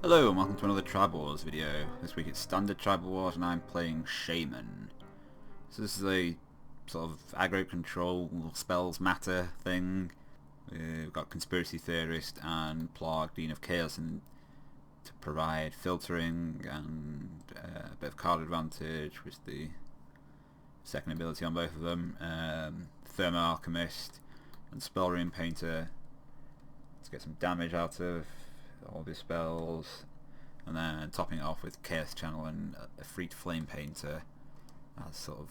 Hello and welcome to another Tribal Wars video. This week it's Standard Tribal Wars and I'm playing Shaman. So this is a sort of aggro control spells matter thing. We've got Conspiracy Theorist and Plarg, Dean of Chaos, and to provide filtering and a bit of card advantage with the second ability on both of them. Thermo Alchemist and Spell Rune Painter to get some damage out of all these spells, and then topping it off with Chaos Channel and a Freak Flame Painter as sort of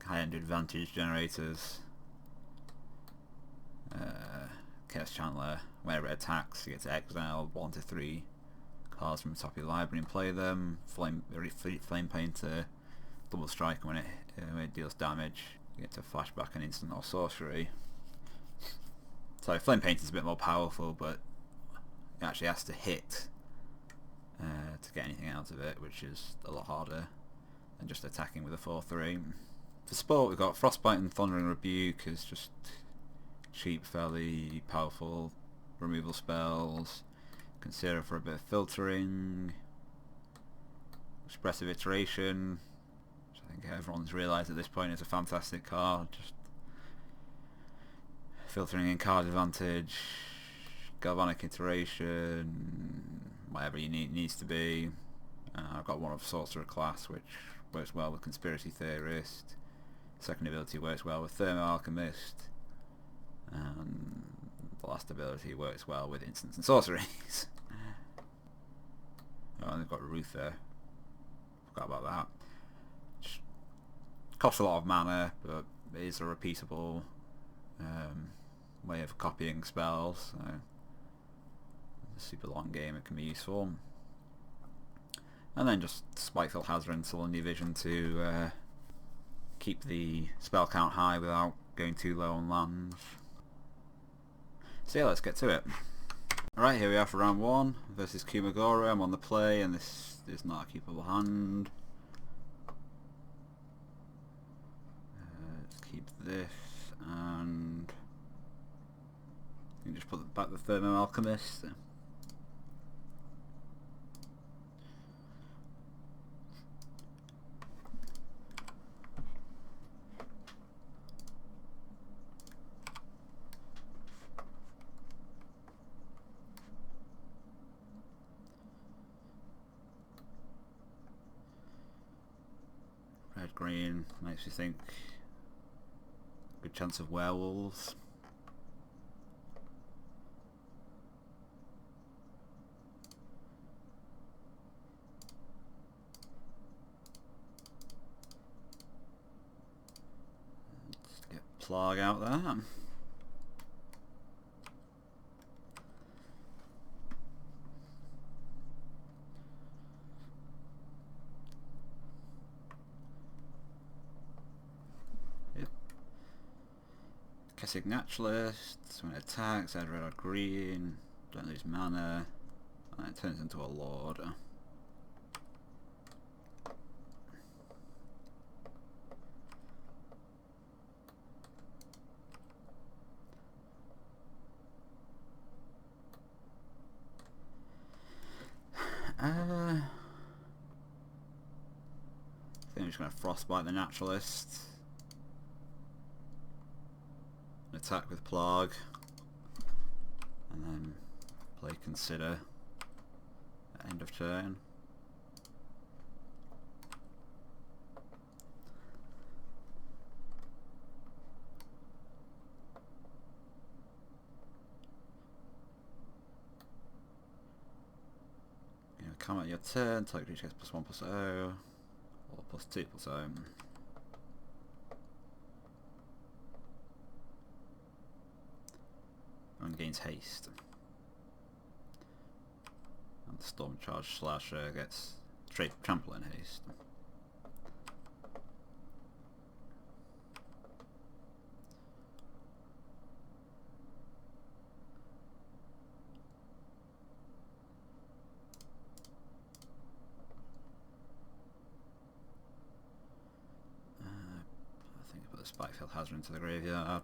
high-end advantage generators. Chaos Channeler, whenever it attacks, you get to exile 1 to 3 cards from the top of your library and play them. Freak Flame Painter, double strike when it deals damage. You get to flashback an instant or sorcery. So Flame Painter is a bit more powerful, but it actually has to hit to get anything out of it, which is a lot harder than just attacking with a 4-3. For sport, we've got Frostbite and Thundering Rebuke as just cheap, fairly powerful removal spells. Consider for a bit of filtering. Expressive Iteration, which I think everyone's realised at this point is a fantastic card. Just filtering in card advantage. Galvanic Iteration, whatever you needs to be. I've got one of Sorcerer class, which works well with Conspiracy Theorist. Second ability works well with Thermo Alchemist, and the last ability works well with instants and sorceries. Oh, and they've got Ruth there. Forgot about that. Which costs a lot of mana, but it is a repeatable way of copying spells. So a super long game, it can be useful. And then just Spiteful Hazard and Salinity Vision to keep the spell count high without going too low on lands. So yeah, let's get to it. Alright, here we are for round 1 versus Kumagora. I'm on the play and this is not a keepable hand. Let's keep this and you can just put back the Thermo Alchemist. Red green makes you think good chance of werewolves. Let's get Plarg out there. Kessig Naturalist, when it attacks, add red or green, don't lose mana, and it turns into a Lord. I think I'm just going to Frostbite the Naturalist. Attack with Plarg, and then play Consider at end of turn. Come at your turn, target creature gets +1/+0, or +2/+0. And gains haste. And the Storm Charge Slasher gets straight trample and haste. I think I put the Spikefield Hazard into the graveyard.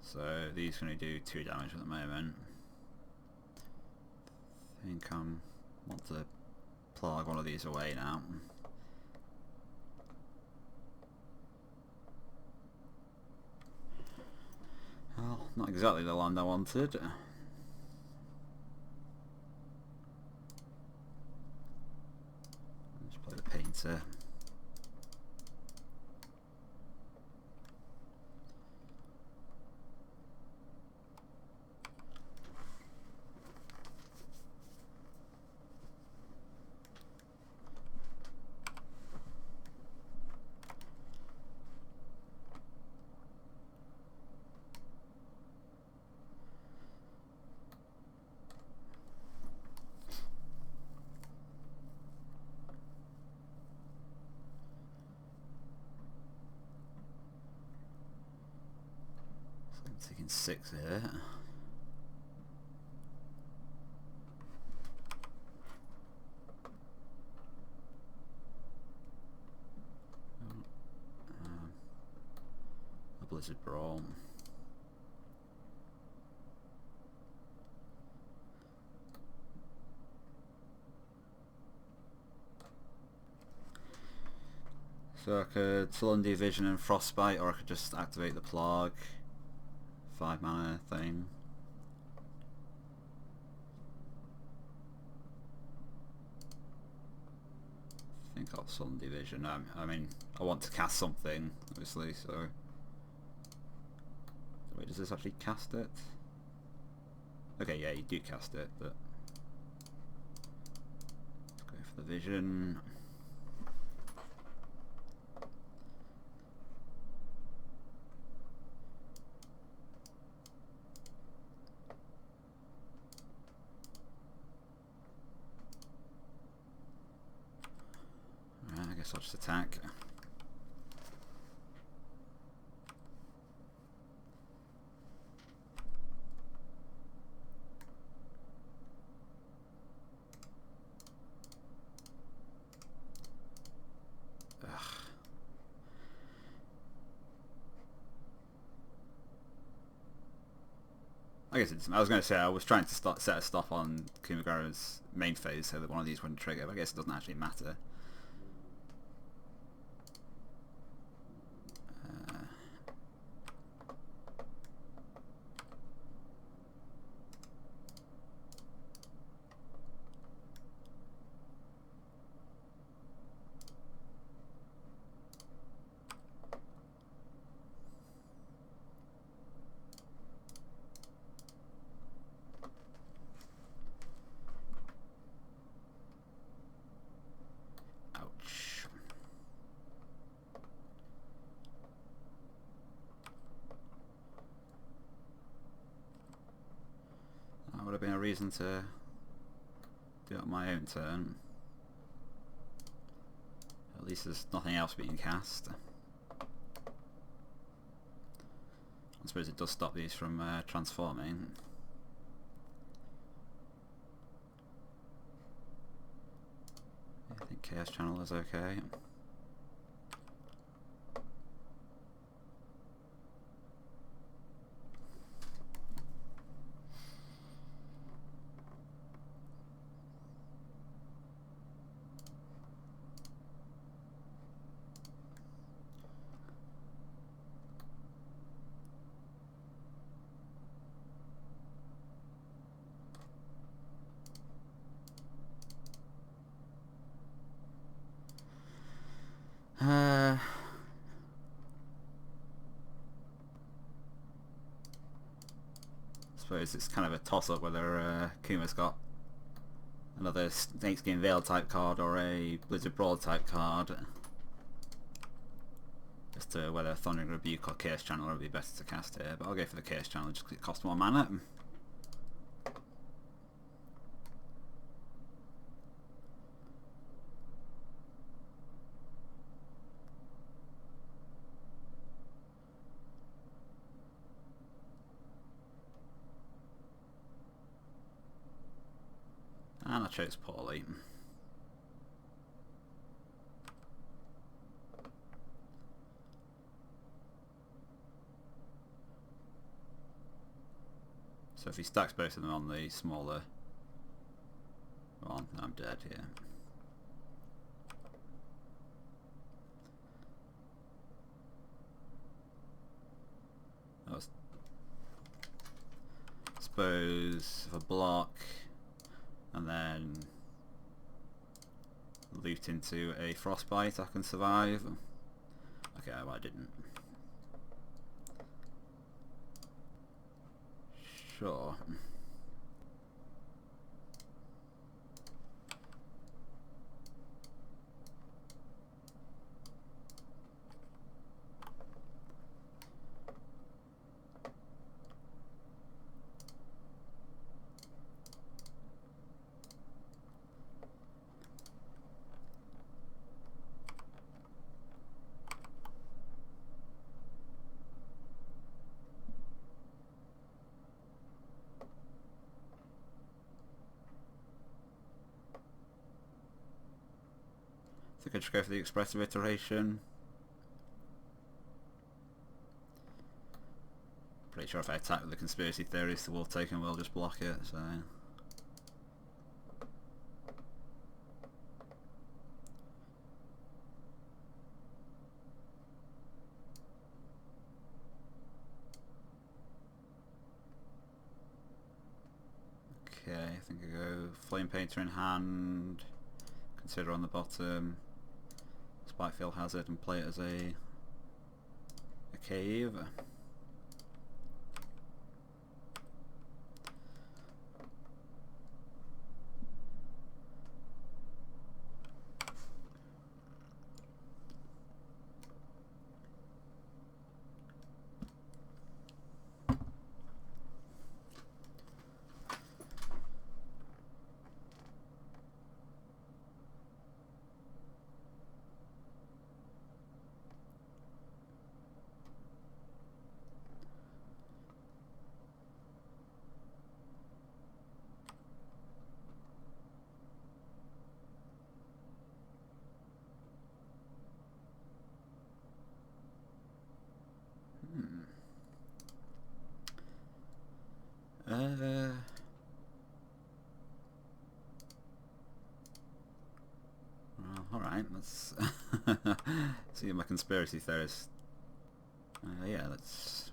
So these are going to do 2 damage at the moment. I think I want to plug one of these away now. Well, not exactly the land I wanted. Let's play the painter. I'm taking 6 here. A Blizzard Brawl. So I could Sullivan Vision and Frostbite, or I could just activate the Plague. 5 mana thing. I think I'll Sullivan Division. I mean, I want to cast something, obviously, so... Wait, does this actually cast it? Okay, yeah, you do cast it, but... Let's go for the Vision. I guess I'll just attack. Ugh. I guess it's, I was going to say I was trying to set a stop on Kumagara's main phase so that one of these wouldn't trigger, but I guess it doesn't actually matter. Would have been a reason to do it on my own turn. At least there's nothing else being cast. I suppose it does stop these from transforming. I think Chaos Channel is okay. I suppose it's kind of a toss-up whether Kuma's got another Snakeskin Veil type card or a Blizzard Brawl type card. As to whether Thundering Rebuke or Chaos Channel would be better to cast here, but I'll go for the Chaos Channel just because it costs more mana. And I chose poorly. So if he stacks both of them on the smaller one, I'm dead, yeah. I suppose if I block and then loot into a frostbite, I can survive. Okay, well, I didn't. Sure. I think I just go for the expressive iteration. Pretty sure if I attack with the conspiracy theorist, the wolf token will just block it, so... Okay, I think I go Flame Painter in hand, Consider on the bottom, Spikefield Hazard, and play it as a cave. Well, alright, let's see my conspiracy theorist. Yeah, let's...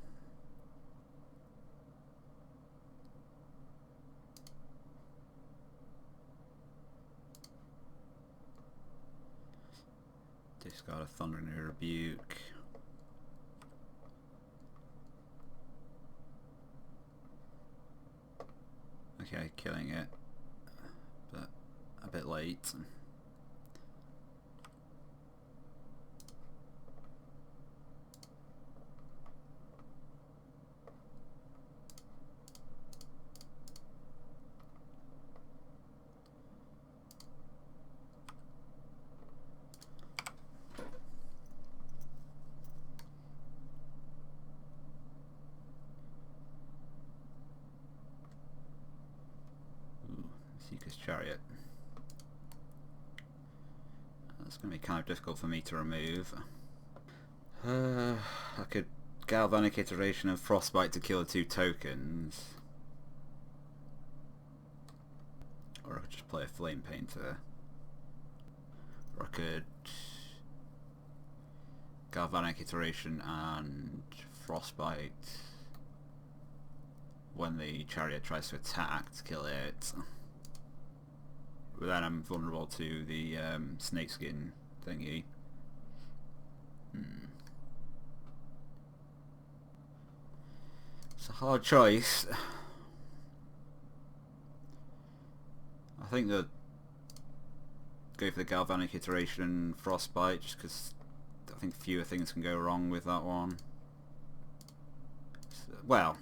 discard a Thundering Rebuke. Okay, killing it, but a bit late. Seeker's Chariot. That's going to be kind of difficult for me to remove. I could Galvanic Iteration and Frostbite to kill the 2 tokens. Or I could just play a Flame Painter. Or I could Galvanic Iteration and Frostbite when the Chariot tries to attack to kill it. But then I'm vulnerable to the snakeskin thingy. It's a hard choice. I think that go for the Galvanic Iteration Frostbite just because I think fewer things can go wrong with that one. So, well,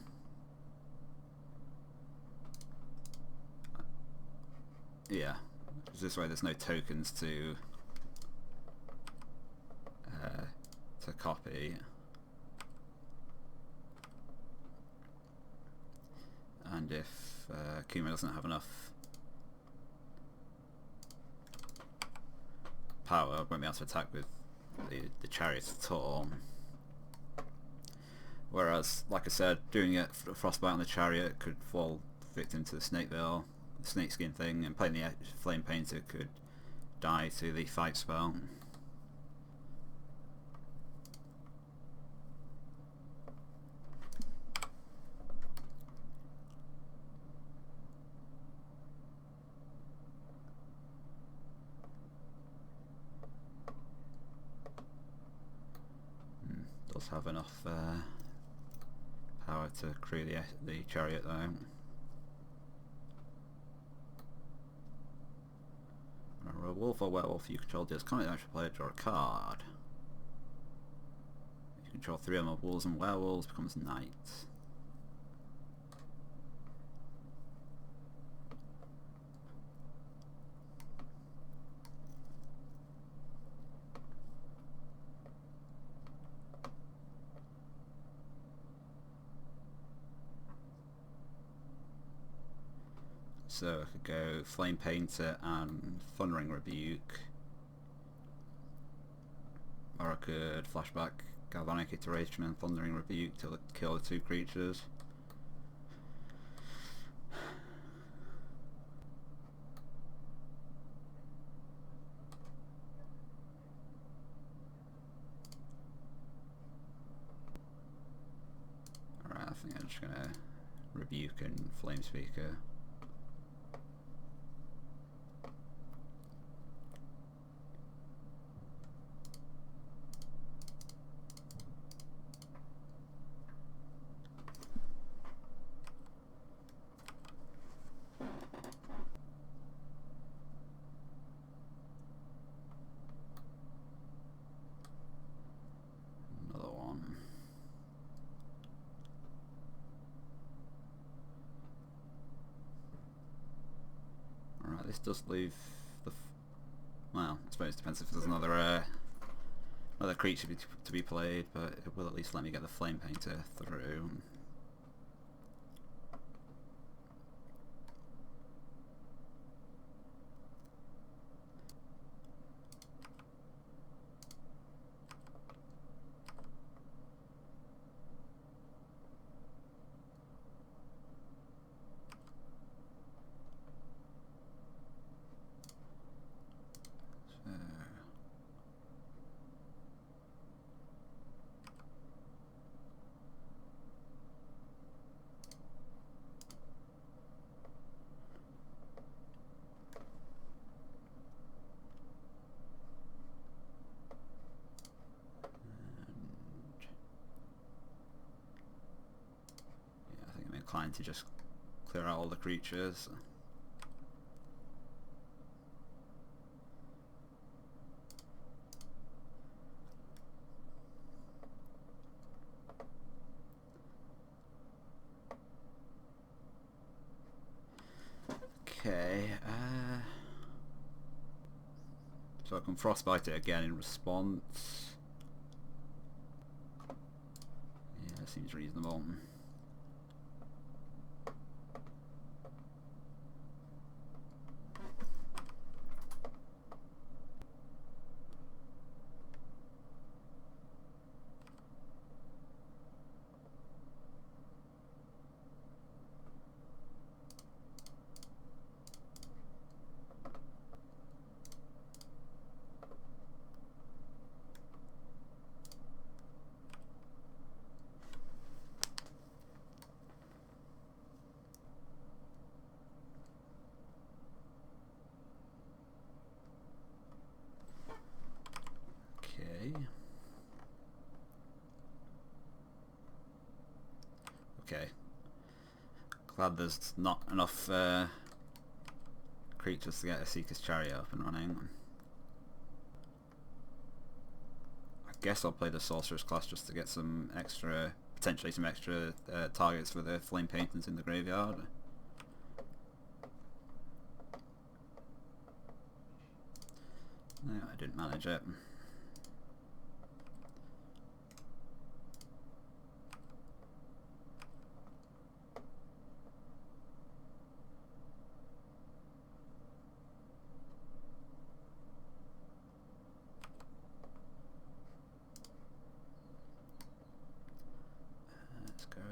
yeah, because this way there's no tokens to copy, and if Kuma doesn't have enough power, I won't be able to attack with the chariot at all. Whereas, like I said, doing it for Frostbite on the Chariot could fall victim to the Snakeville, the Snakeskin thing, and playing the Flame Painter could die to the Fight spell. Does have enough power to crew the Chariot though. A wolf or werewolf you control deals combat damage to player, draw a card. If you control 3 or more wolves and werewolves, becomes knight. So I could go Flame Painter and Thundering Rebuke. Or I could flashback Galvanic Iteration and Thundering Rebuke to kill the 2 creatures. Alright, I think I'm just gonna Rebuke and Flame Speaker. This does leave the... well, I suppose it depends if there's another creature to be played, but it will at least let me get the Flame Painter through. Inclined to just clear out all the creatures. Okay, so I can Frostbite it again in response. Yeah, seems reasonable. Okay. Glad there's not enough creatures to get a Seeker's Chariot up and running. I guess I'll play the Sorcerer's class just to get some extra, potentially some extra targets for the Flame Painters in the graveyard. No, I didn't manage it.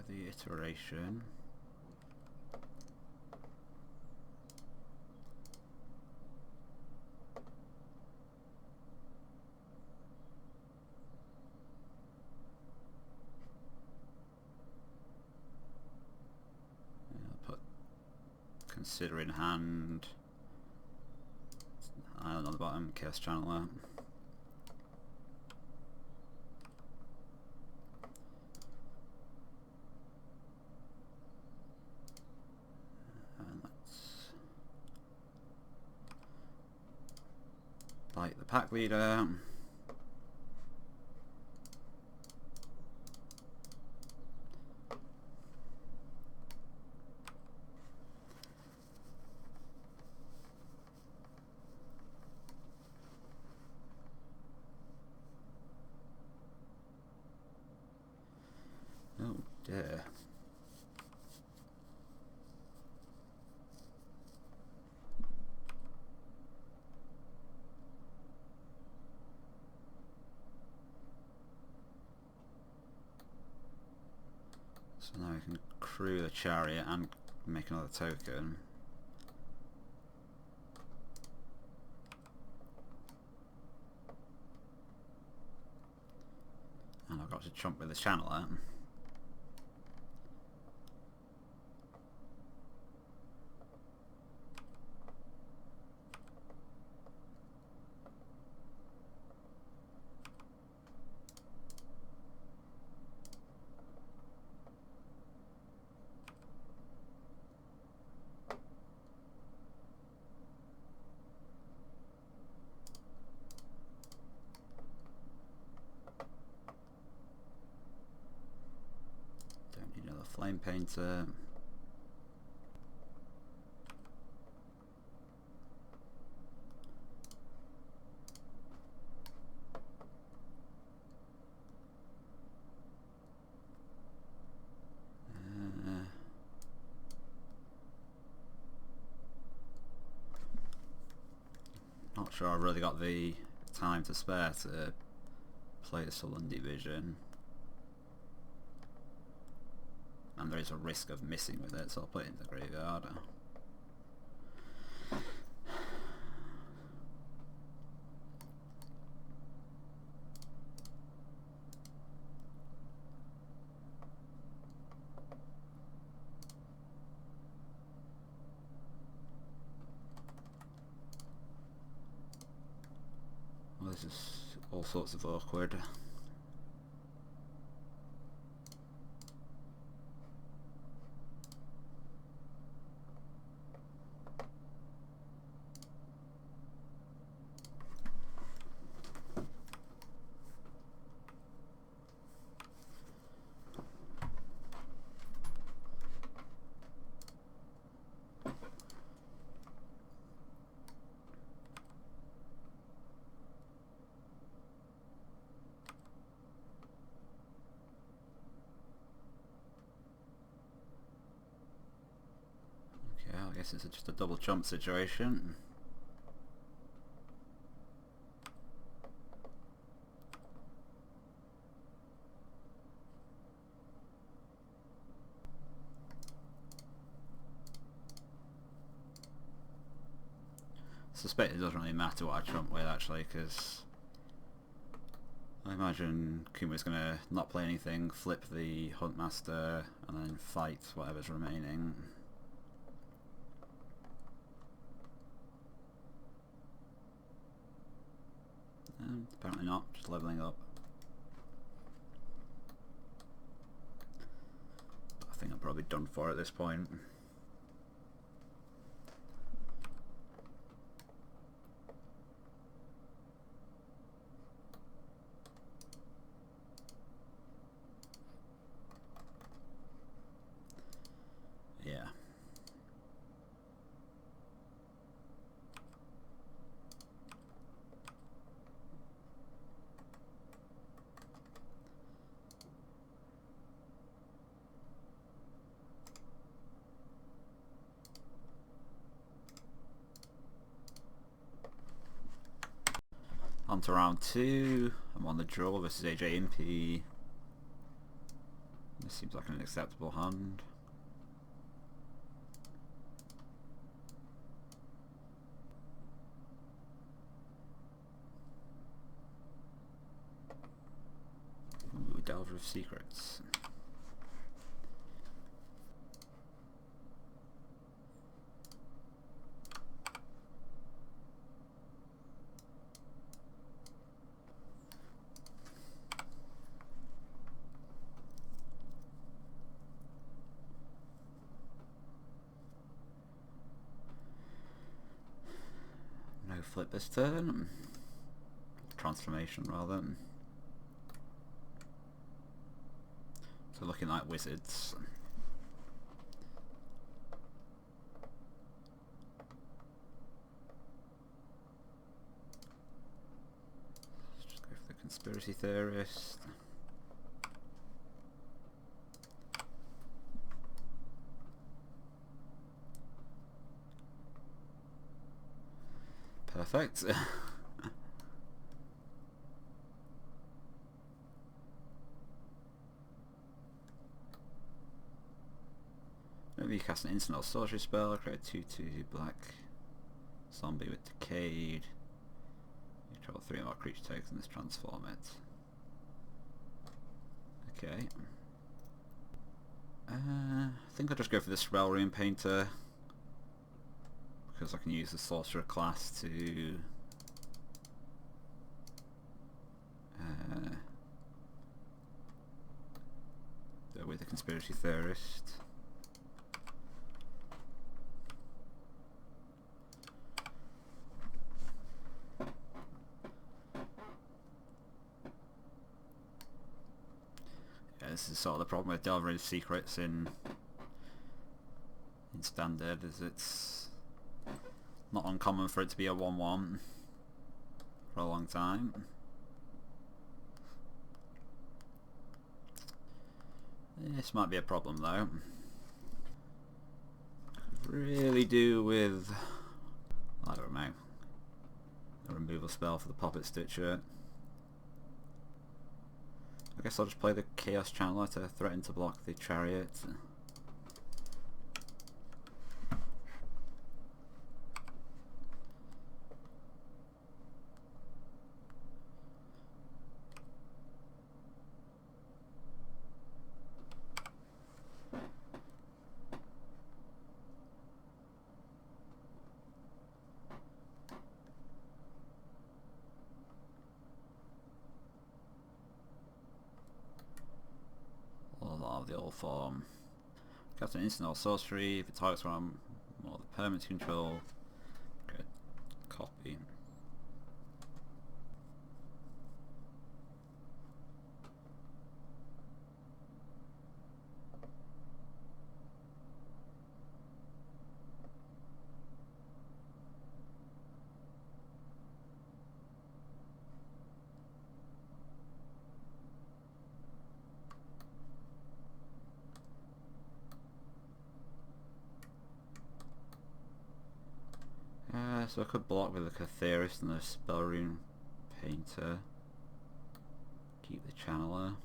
the iteration. I'll put consider in hand. Island on the bottom, chaos channeler. Like the pack leader. Oh dear. So now we can crew the chariot and make another token. And I've got to chomp with the channeler. Flame painter. Not sure I've really got the time to spare to play the Sullen Division. And there is a risk of missing with it, so I'll put it in the graveyard. Well, this is all sorts of awkward. I guess it's just a double chomp situation. I suspect it doesn't really matter what I chomp with actually, because I imagine Kuma's going to not play anything, flip the Huntmaster, and then fight whatever's remaining. Apparently not, just levelling up. I think I'm probably done for at this point. Yeah. On to round 2. I'm on the draw versus AJ Impey. This seems like an acceptable hand. Ooh, Delver of Secrets. No flip this turn. Transformation rather. So looking like wizards. Let's just go for the conspiracy theorist. Perfect. Maybe you cast an instant or sorcery spell, create a 2/2 black zombie with Decayed. You control 3 more creature tokens and this transform it. Okay. I think I'll just go for the Spell Room Painter, because I can use the sorcerer class to go with the conspiracy theorist. Yeah, this is sort of the problem with Delver of Secrets in Standard, is it's not uncommon for it to be a 1/1 for a long time. This might be a problem though. Could really do with, I don't know, a removal spell for the Puppet Stitcher. I guess I'll just play the Chaos Channeler to threaten to block the Chariot. The old form. Cast an instant or sorcery. If it targets one more the permanent control, okay. Copy. So I could block with the Theorist and the Spell Room Painter. Keep the Channeler.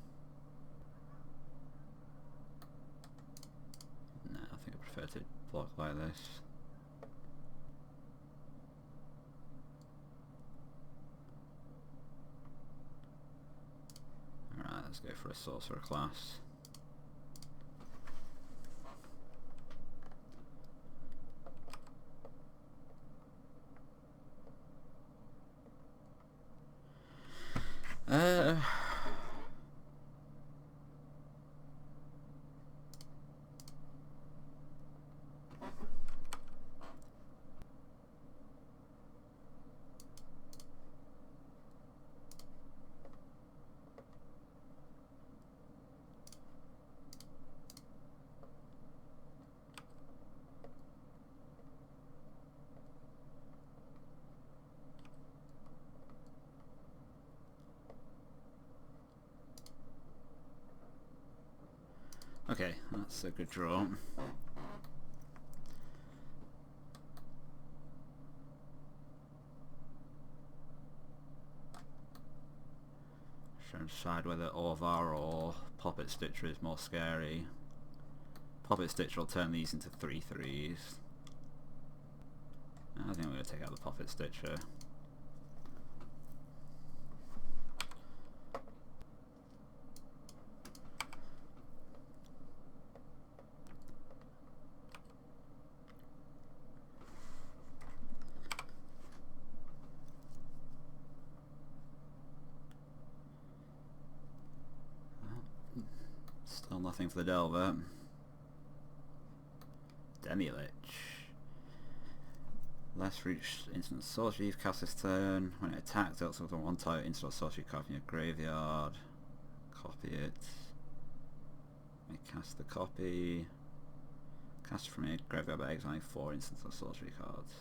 No, I think I prefer to block like this. Alright, let's go for a Sorcerer class. Okay, that's a good draw. Trying to decide whether Orvar or Puppet Stitcher is more scary. Puppet Stitcher will turn these into 3/3s. I think I'm going to take out the Puppet Stitcher. Still nothing for the Delver. Demi-Lich. Last for each instant sorcery you've cast this turn. When it attacks, it also has a one-type instant sorcery card from your graveyard. Copy it. May cast the copy. Cast from your graveyard by exiling 4 instant sorcery cards.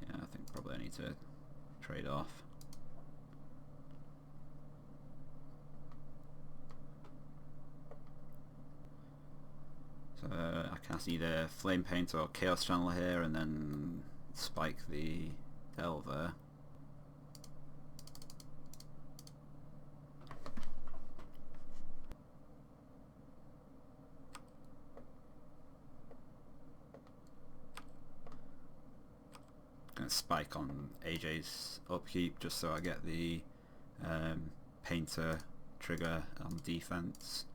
Yeah, I think probably I need to trade off. So I cast either Flame Painter or Chaos Channel here and then spike the Delver. Gonna spike on AJ's upkeep just so I get the Painter trigger on defense.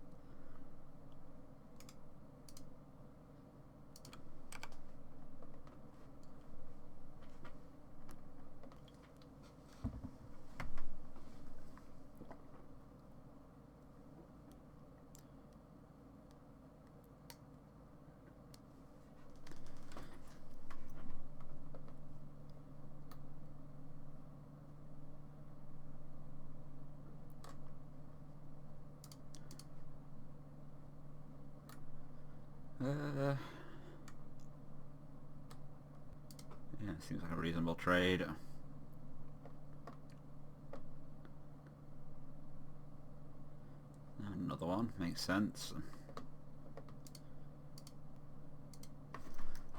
Yeah, seems like a reasonable trade. Another one, makes sense.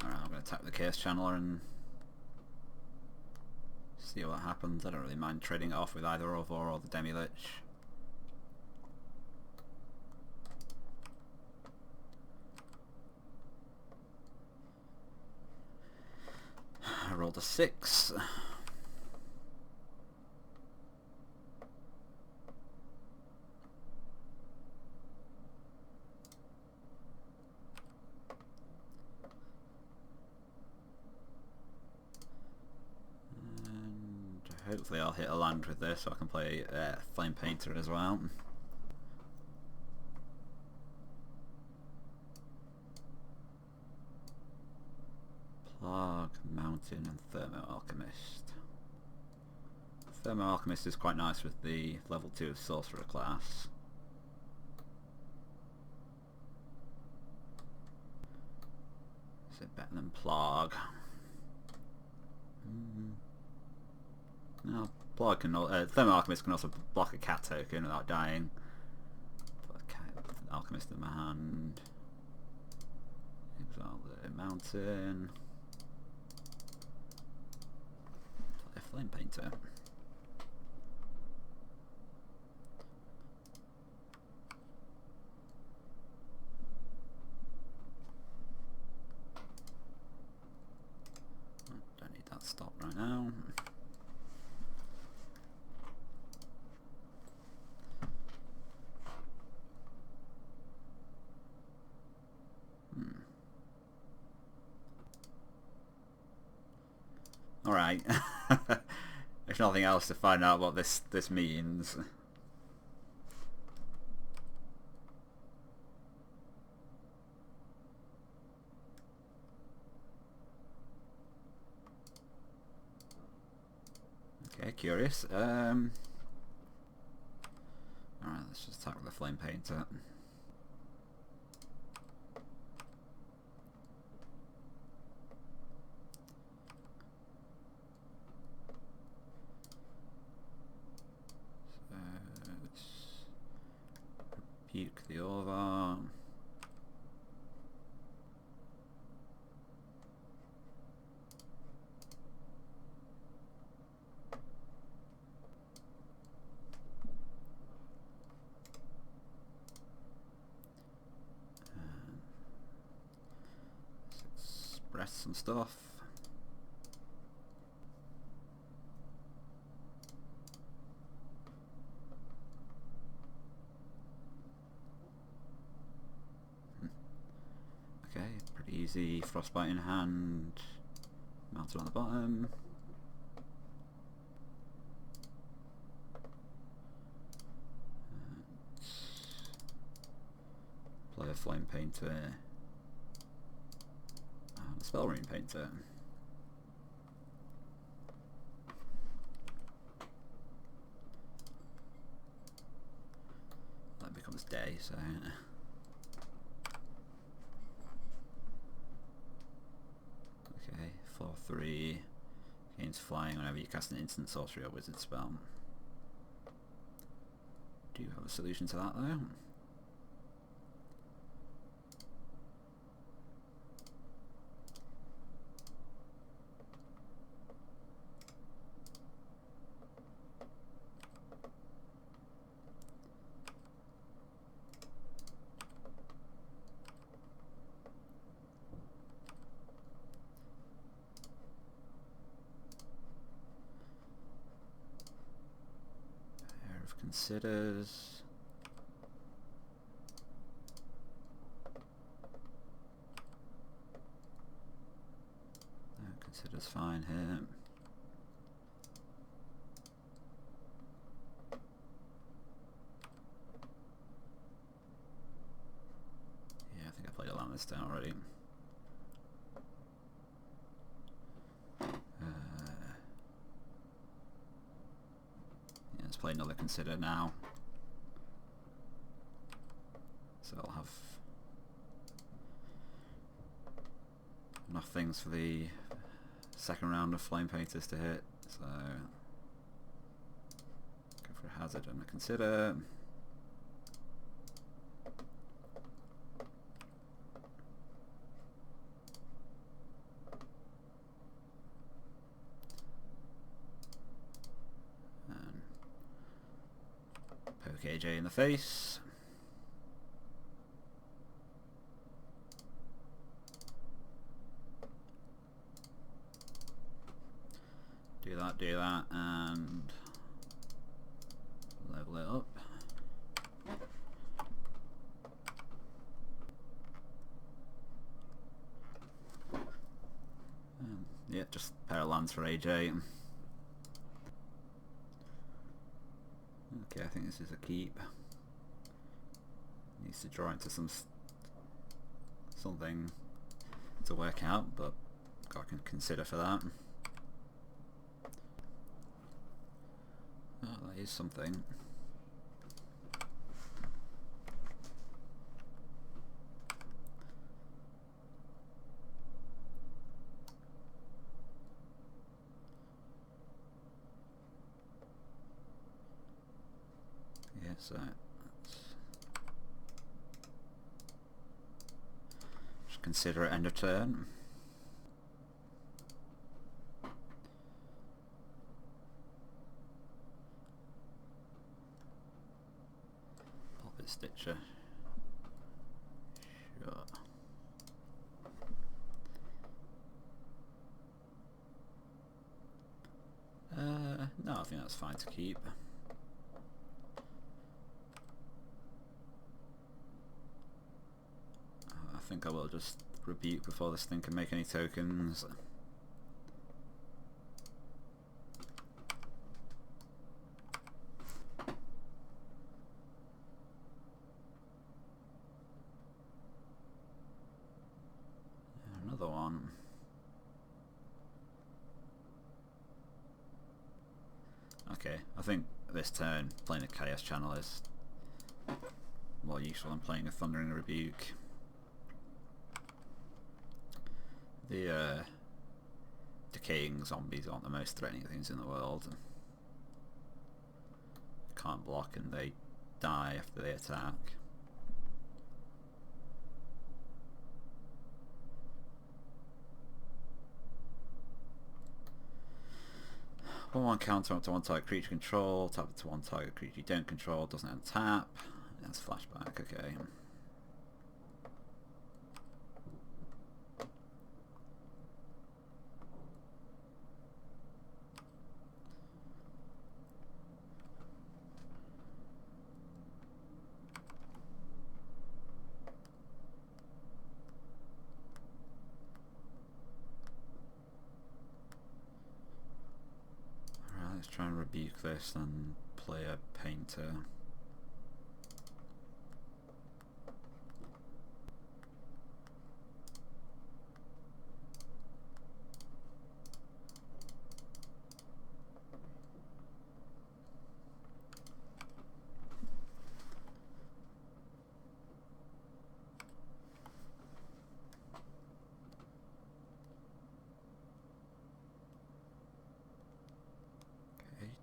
Alright, I'm going to tap the Chaos Channeler and see what happens. I don't really mind trading it off with either Orvar or the Demi-Lich. I rolled a 6. And hopefully I'll hit a land with this so I can play Flame Painter as well. Plague, Mountain and Thermo Alchemist. Thermo Alchemist is quite nice with the level 2 Sorcerer class. Is it better than Plague? No, Plague can Thermo Alchemist can also block a cat token without dying. Put a cat, Alchemist in my hand. Exile the Mountain. Play a Flame Painter. Don't need that stop right now. Alright. There's nothing else to find out what this means. Okay, curious. Alright, let's just attack with the Flame Painter. Rebuke the Orvar. rest some stuff. Okay, pretty easy. Frostbite in hand. Mounted on the bottom. Play a Flame Painter. And a Spell Rune Painter. That becomes day, so... Okay, 4/3. Gains flying whenever you cast an instant sorcery or wizard spell. Do you have a solution to that though? Considers. No, considers fine here. Yeah, I think I played a land this down already. Let's play another consider now. So I'll have enough things for the second round of Flame Painters to hit. So go for a hazard and a consider. KJ in the face. Do that, and level it up. Yeah, just a pair of lands for AJ. Okay, I think this is a keep. Needs to draw into something to work out, but I can consider for that. Oh, that is something. Yeah, so just consider it end of turn. Puppet Stitcher. Sure. No, I think that's fine to keep. I think I will just rebuke before this thing can make any tokens. Another one. Okay, I think this turn playing a Chaos Channel is more useful than playing a Thundering Rebuke. The decaying zombies aren't the most threatening things in the world. Can't block and they die after they attack. 1/1 counter up to one target creature control, tap it to one target creature you don't control, doesn't untap. That's flashback, okay. rebuke this, then play a painter.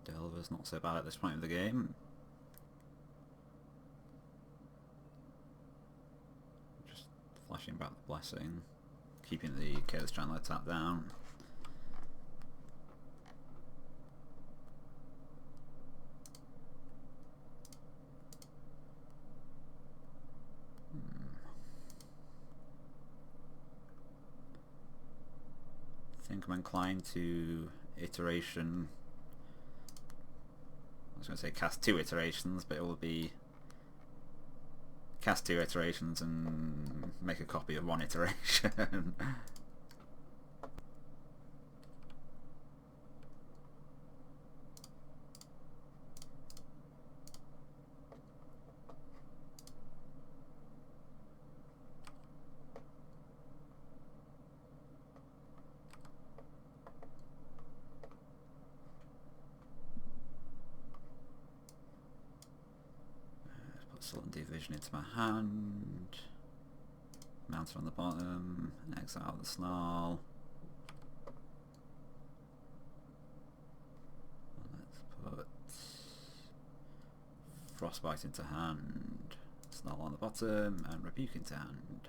Delver's not so bad at this point of the game. Just flashing back the blessing, keeping the Chaos Channeler tapped down. I think I'm inclined to iteration. I was going to say cast 2 iterations, but it will be cast 2 iterations and make a copy of 1 iteration. Sullen Division into my hand, Mountain on the bottom, exile the Snarl. Let's put Frostbite into hand, Snarl on the bottom, and Rebuke into hand.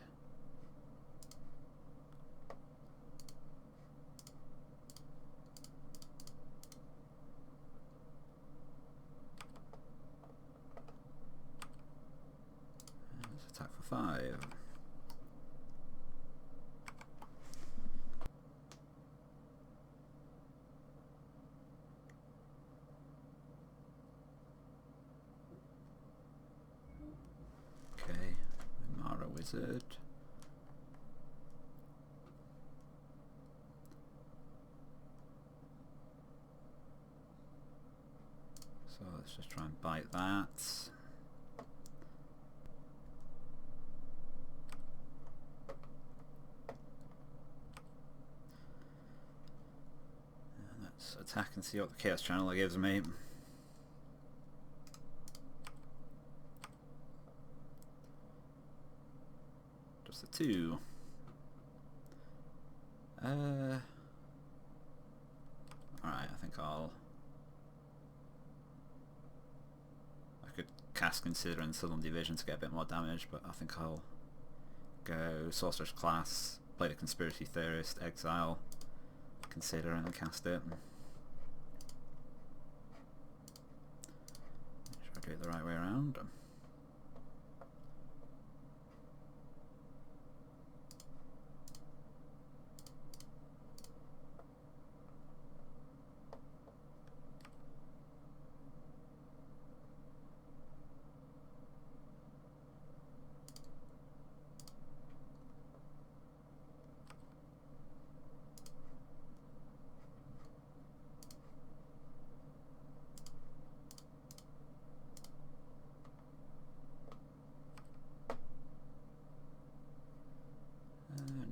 Attack for 5. Okay, Mara Wizard. So let's just try and bite that. Attack and see what the Chaos Channeler gives me. Just a 2. Alright, I think I could cast Consider and Sullen Division to get a bit more damage, but I think I'll go Sorcerer's Class, play the Conspiracy Theorist, exile, Consider, and then cast it. Do it the right way around.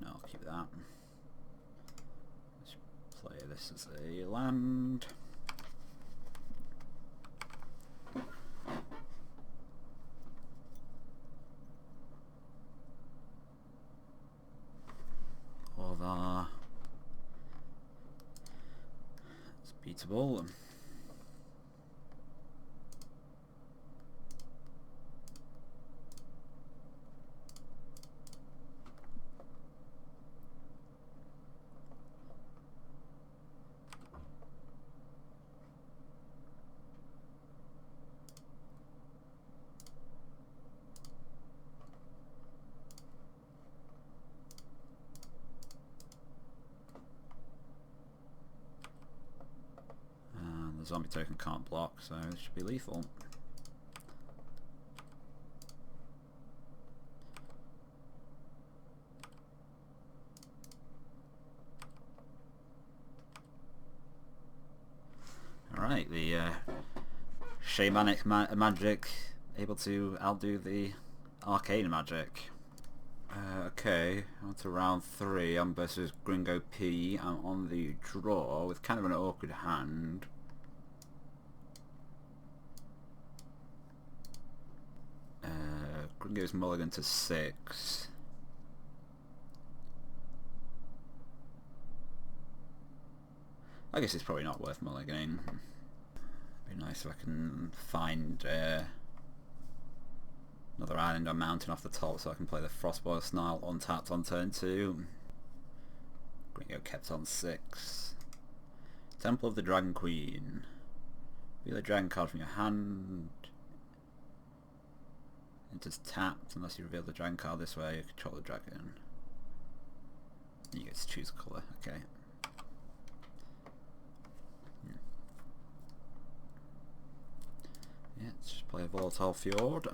No, I'll keep that. Let's play this as a land. Over. It's beatable. The zombie token can't block, so it should be lethal. Alright, the shamanic magic able to outdo the arcane magic. Okay, on to round 3. I'm versus Gringo P. I'm on the draw with kind of an awkward hand. Gringo's mulligan to 6. I guess it's probably not worth mulliganing. Be nice if I can find another island or mountain off the top so I can play the Frostboil Snarl untapped on turn 2. Gringo kept on 6. Temple of the Dragon Queen. Reveal a dragon card from your hand. Enters tapped unless you reveal the dragon card this way. You control the dragon. You get to choose a colour. Okay. Yeah, let's just play a Volatile Fjord.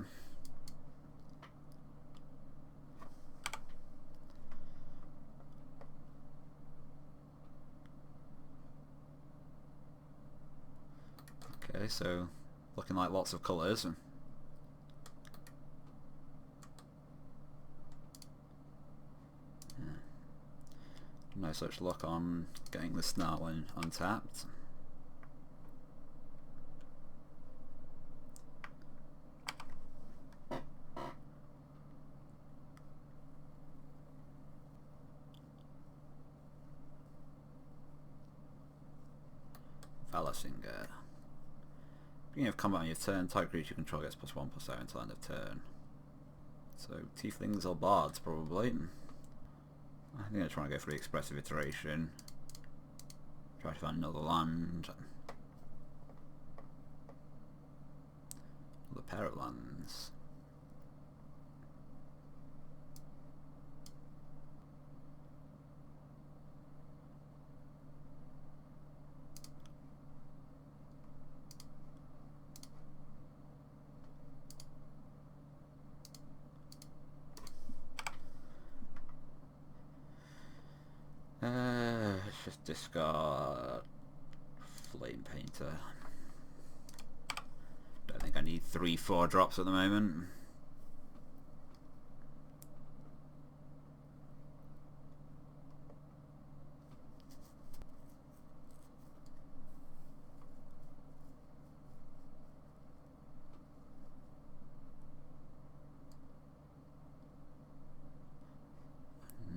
Okay, so looking like lots of colours. No such luck on getting the Snarl untapped. Valasinger. Beginning of combat on your turn, type creature you control gets +1/+0 until end of turn. So tieflings or bards probably. I think I'm trying to go for the expressive iteration. Try to find another land. Another pair of lands. Let's just discard Flame Painter. Don't think I need 3/4 drops at the moment.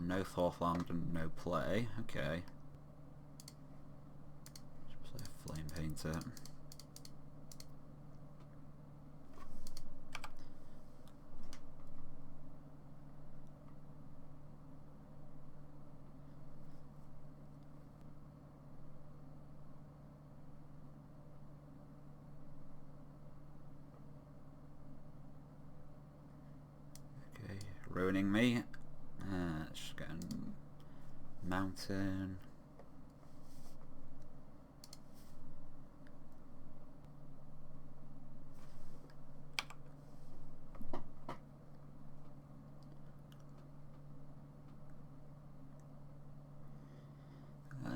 No Thorfland and no play. Okay. Just play a Flame Painter. Okay, ruining me. Just getting mountain. I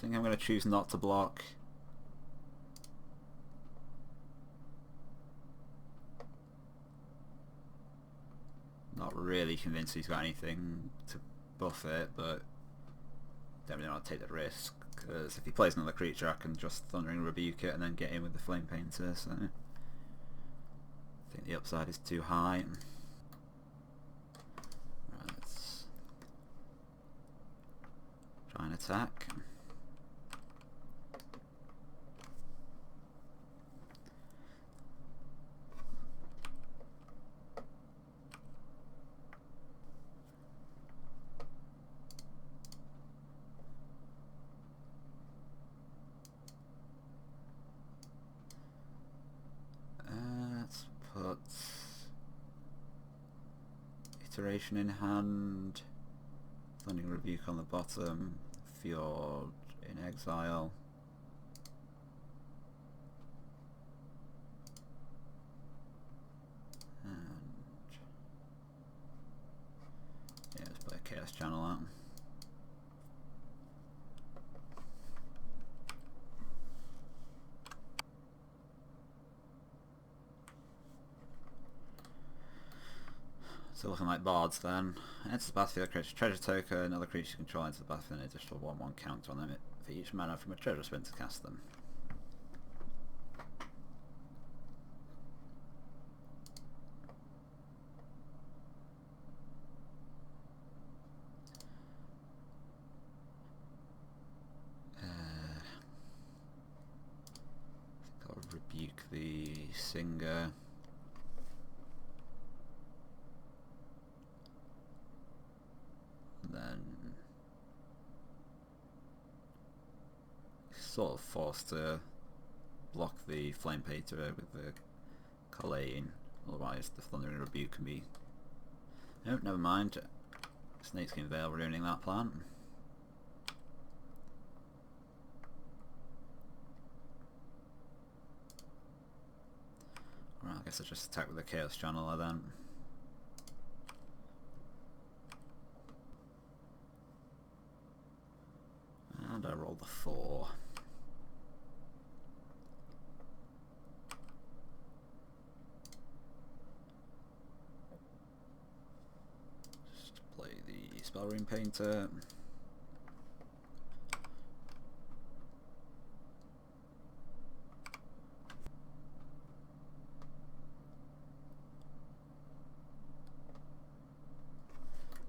think I'm going to choose not to block. Not really convinced he's got anything to buff it, but don't really want to take the risk, because if he plays another creature I can just Thundering Rebuke it and then get in with the Flame Painter, so I think the upside is too high. Right, let's try and attack. Put Iteration in hand, Thundering Rebuke on the bottom, Fjord in exile. And yeah, let's play a Chaos Channel out. So looking like bards then. Enter the battlefield, creates a treasure token, another creature you control into the battlefield, an additional 1/1 counter on them for each mana from a treasure spin to cast them. I'll rebuke the Singer. Then sort of forced to block the Flame Painter with the Colleen, otherwise the Thundering Rebuke can be... No, never mind. Snakeskin Veil ruining that plan. Right, I guess I just attack with the Chaos Channeler then. And I roll the 4. Just play the Spellring Painter.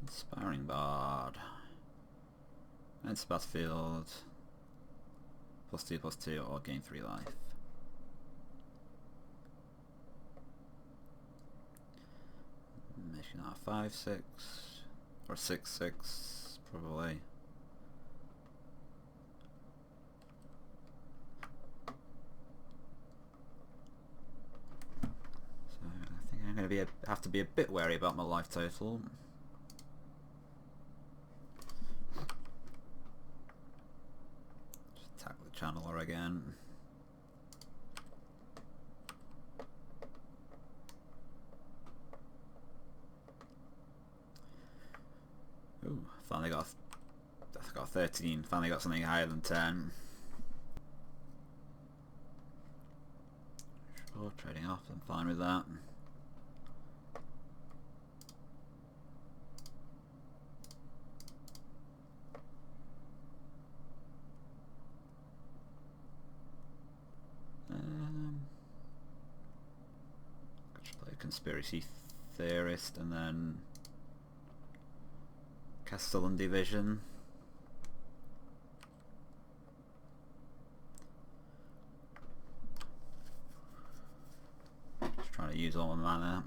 Inspiring Bard. Enter battlefield. +2/+2 or gain 3 life. Making that a 5/6 or 6/6 probably. So I think I'm going to have to be a bit wary about my life total. Channeler again. Ooh, finally got 13. Finally got something higher than 10. Sure, trading off. I'm fine with that. Conspiracy Theorist and then Castellan Division. Just trying to use all my mana.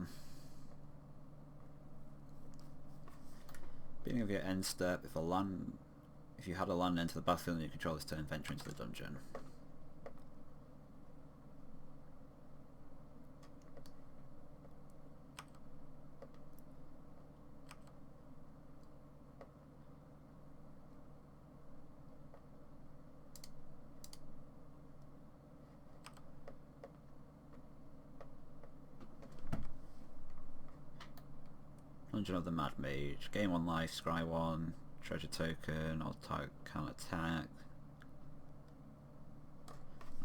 Beginning of your end step, if you had a land enter the battlefield and you control this turn, venture into the dungeon. Dungeon of the Mad Mage. Gain 1 life, scry 1, treasure token, or target can't attack.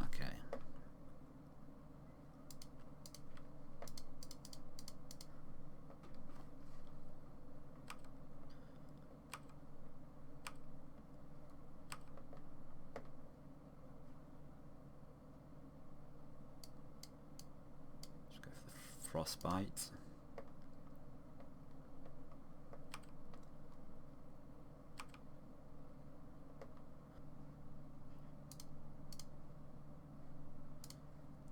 Okay. Let's go for the Frostbite.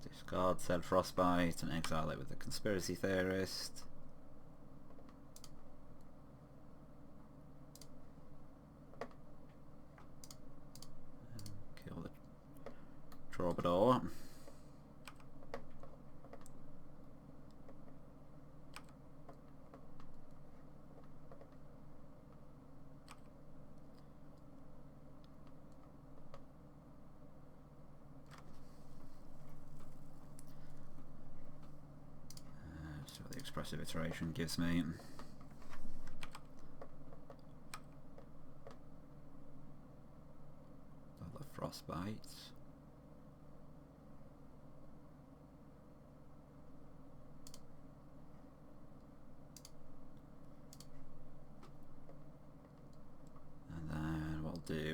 Discard said Frostbite and exile it with the Conspiracy Theorist. Kill the Troubadour. What the expressive iteration gives me. The Frostbite.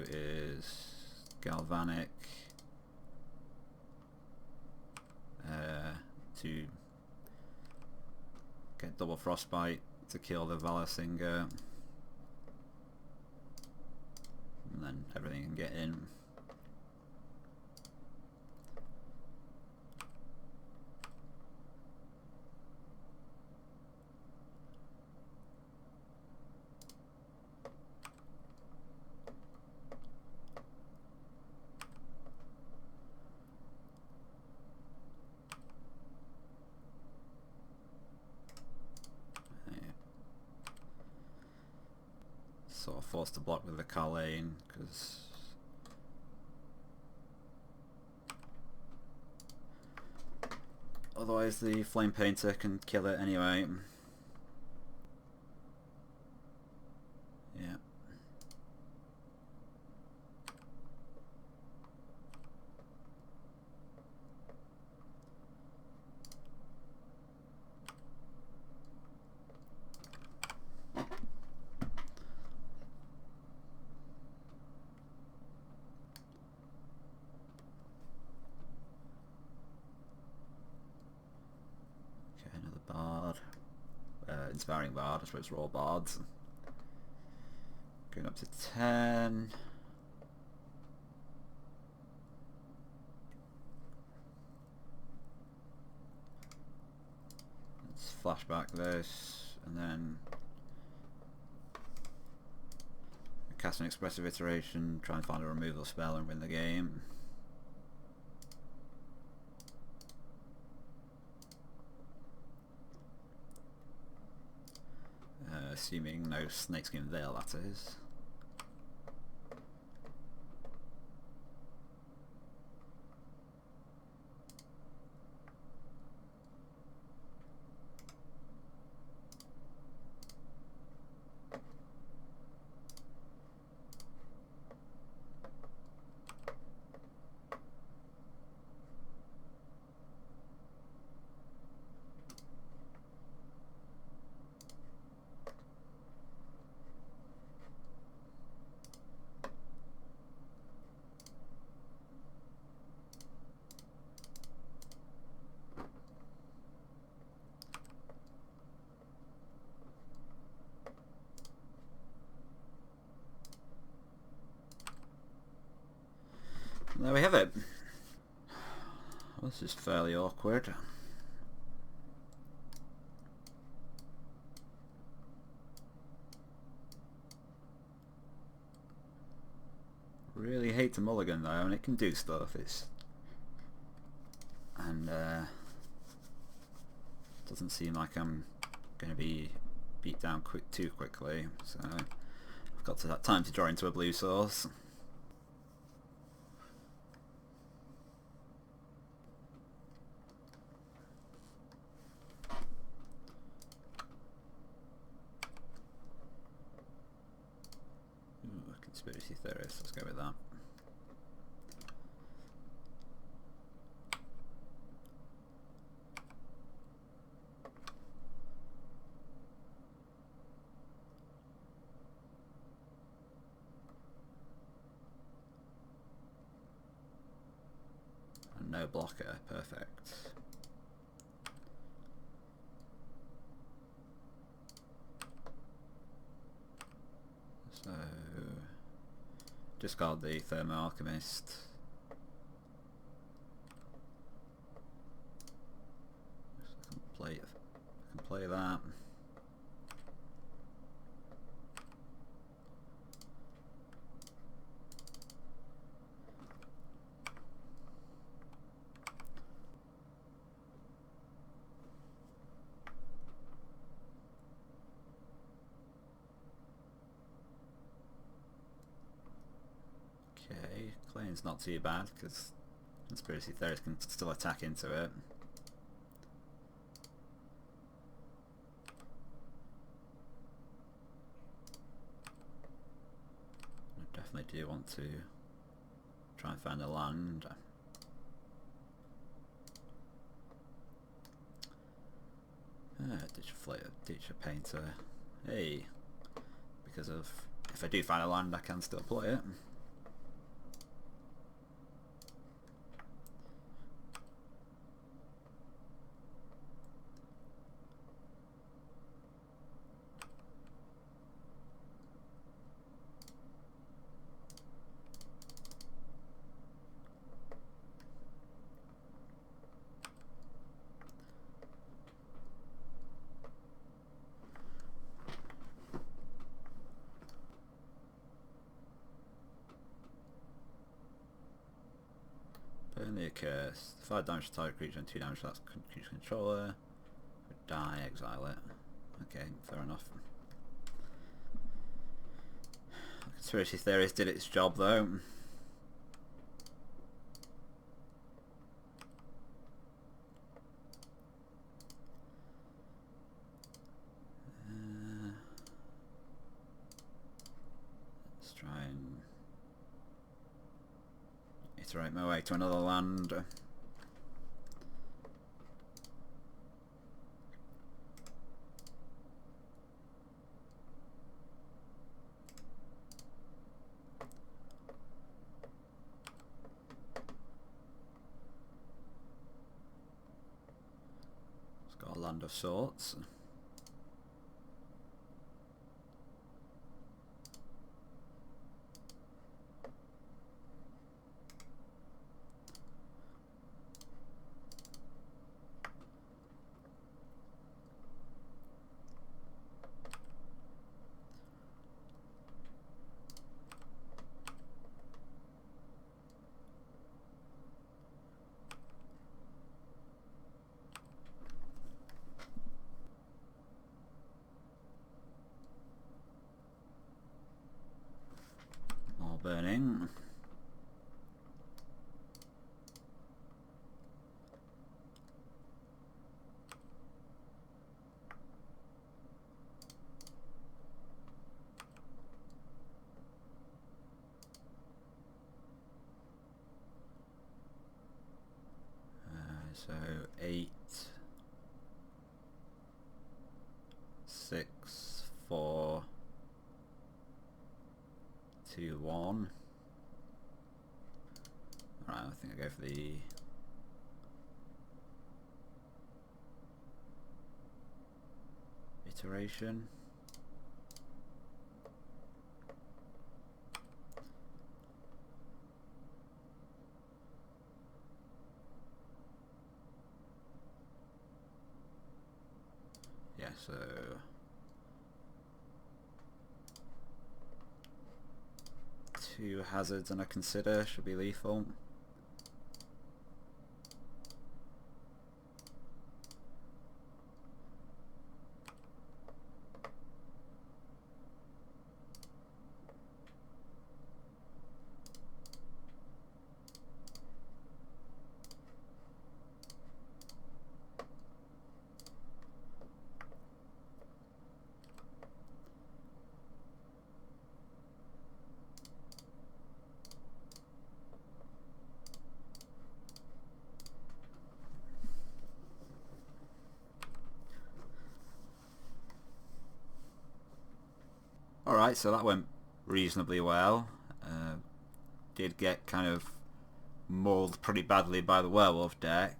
is galvanic to get double frostbite to kill the Valasinger, and then everything can get in. Sort of forced to block with the Carlane because otherwise the Flame Painter can kill it anyway. Yeah. Inspiring Bard, I suppose we're all bards. Going up to 10. Let's flashback this, and then cast an Expressive Iteration, try and find a removal spell and win the game. Assuming no Snakeskin Veil, that is. There we have it. This is fairly awkward. Really hate to mulligan though, and it can do stuff. Doesn't seem like I'm going to be beat down too quickly, so I've got time to draw into a blue source. Conspiracy theorist, let's go with that. And no blocker, perfect. So discard the Thermo Alchemist. I can play that. Okay, Clayton's not too bad because Conspiracy Theorist can still attack into it. I definitely do want to try and find a land. Ditch a Painter. Hey, because if I do find a land I can still play it. Only a curse. 5 damage to target creature and 2 damage to that creature controller. Die, exile it. Okay, fair enough. Conspiracy theorist did its job though. Let's try and iterate my way to another land. Got a land of sorts. All burning. So 8, 6, 4, 2, 1. Right, I think I go for the iteration. Yeah, so two hazards and a consider should be lethal. Alright, so that went reasonably well. Did get kind of mauled pretty badly by the werewolf deck,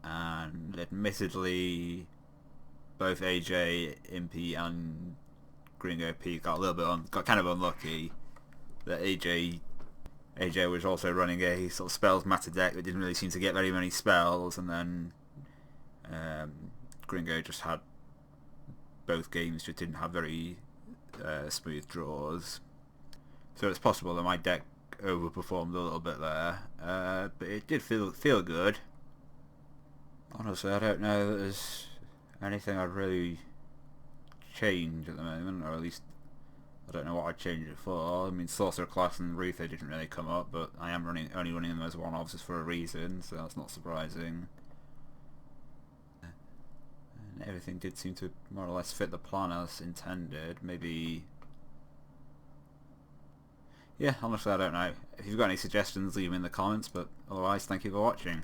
and admittedly both AJ, Impy and Gringo P got a little bit got kind of unlucky that AJ was also running a sort of spells matter deck that didn't really seem to get very many spells, and then Gringo just had both games just didn't have very smooth draws. So it's possible that my deck overperformed a little bit there, but it did feel good. Honestly, I don't know that there's anything I'd really change at the moment, or at least I don't know what I'd change it for. I mean, Sorcerer class and Ruther didn't really come up, but I am only running them as one-offs for a reason, so that's not surprising. And everything did seem to more or less fit the plan as intended. Maybe... yeah, honestly I don't know. If you've got any suggestions, leave them in the comments, but otherwise thank you for watching.